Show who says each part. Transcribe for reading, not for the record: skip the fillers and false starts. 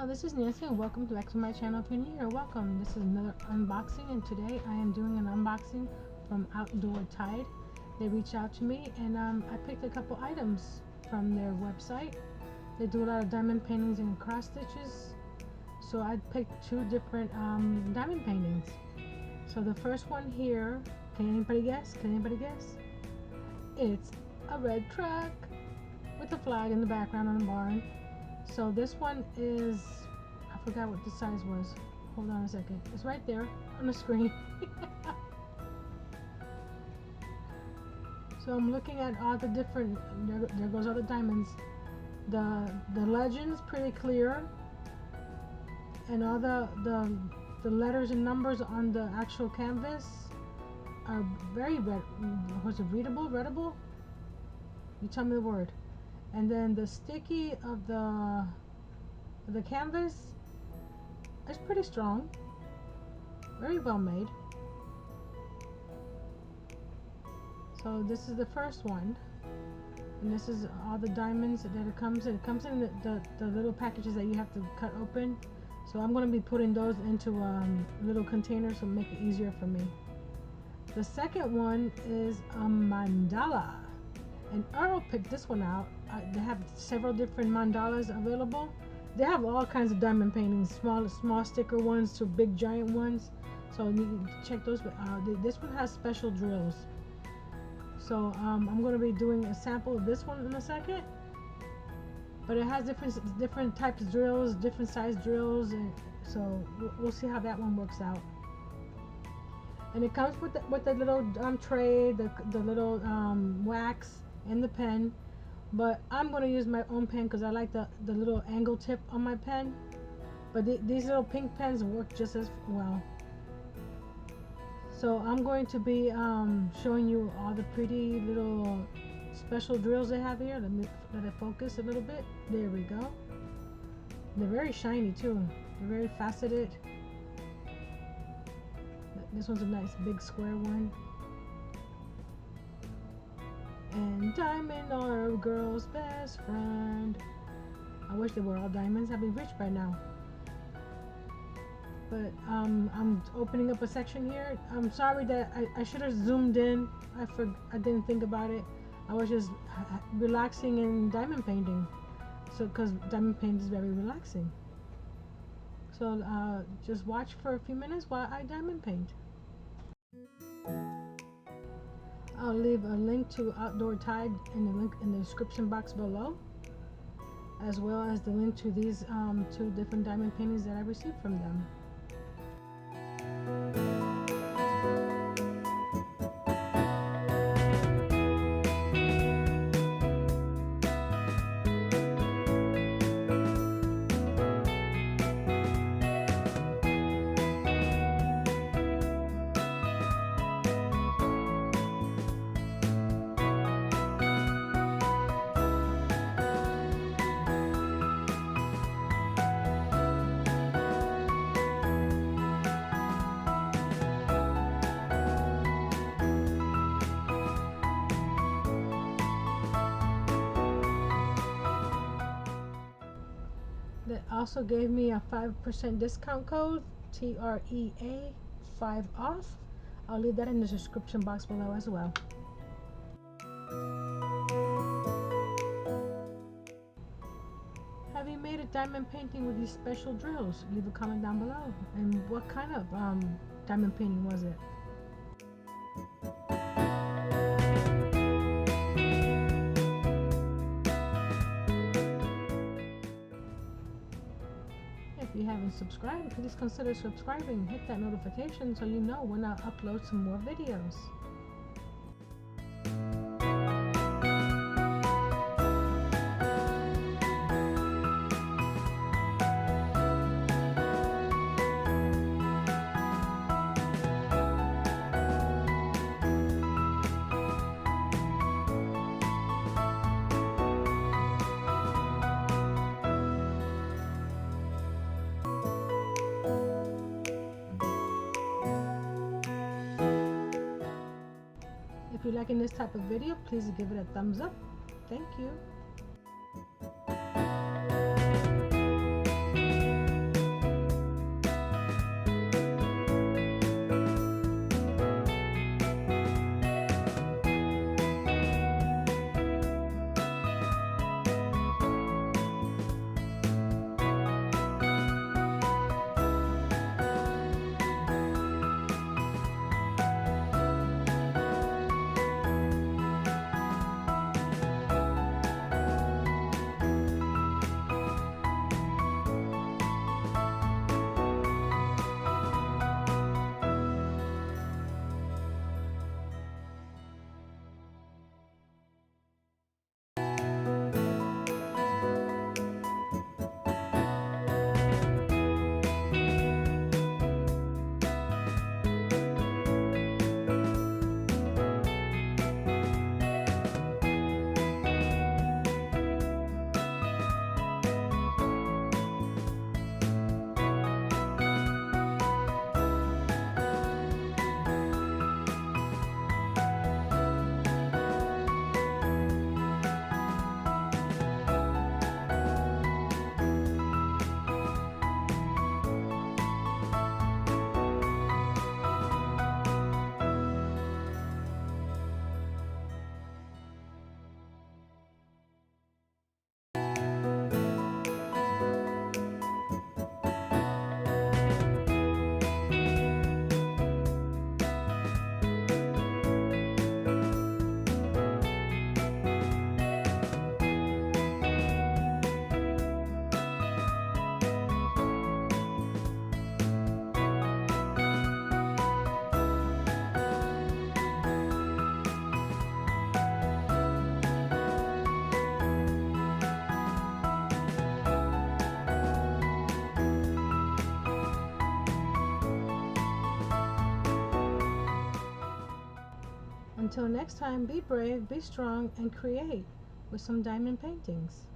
Speaker 1: Hello, this is Nancy and welcome back to my channel. If you're new here, welcome. This is another unboxing and today I am doing an unboxing from Outdoor Tide. They reached out to me and I picked a couple items from their website. They do a lot of diamond paintings and cross stitches. So I picked two different diamond paintings. So the first one here, can anybody guess? It's a red truck with a flag in the background on the barn. So this one is, I forgot what the size was. Hold on a second. It's right there on the screen. So I'm looking at all the different, there goes all the diamonds. The legend's pretty clear. And all the letters and numbers on the actual canvas are very readable? You tell me the word. And then the sticky of the canvas is pretty strong, very well made. So this is the first one, and this is all the diamonds that it comes in. It comes in the little packages that you have to cut open. So I'm going to be putting those into little containers to make it easier for me. The second one is a mandala. And Earl picked this one out. They have several different mandalas available. They have all kinds of diamond paintings, small sticker ones to big giant ones. So you can check those. This one has special drills. So I'm going to be doing a sample of this one in a second. But it has different types of drills, different size drills, and so we'll see how that one works out. And it comes with the little tray, the little wax, and the pen, but I'm going to use my own pen because I like the little angle tip on my pen, but these little pink pens work just as well. So I'm going to be showing you all the pretty little special drills they have here. Let it focus a little bit. There we go. They're very shiny too. They're very faceted. This one's a nice big square one. And diamond are a girl's best friend. I wish they were all diamonds. I'd be rich by now. But I'm opening up a section here. I'm sorry that I should have zoomed in. I didn't think about it. I was just relaxing in diamond painting. So because diamond painting is very relaxing. So just watch for a few minutes while I diamond paint. I'll leave a link to Outdoor Tide in the description box below, as well as the link to these two different diamond paintings that I received from them. That also gave me a 5% discount code, TREA 5 off. I'll leave that in the description box below as well. Have you made a diamond painting with these special drills? Leave a comment down below. And what kind of diamond painting was it? If you haven't subscribed, please consider subscribing. Hit that notification so you know when I upload some more videos. If you're liking this type of video, please give it a thumbs up. Thank you. Until next time, be brave, be strong, and create with some diamond paintings.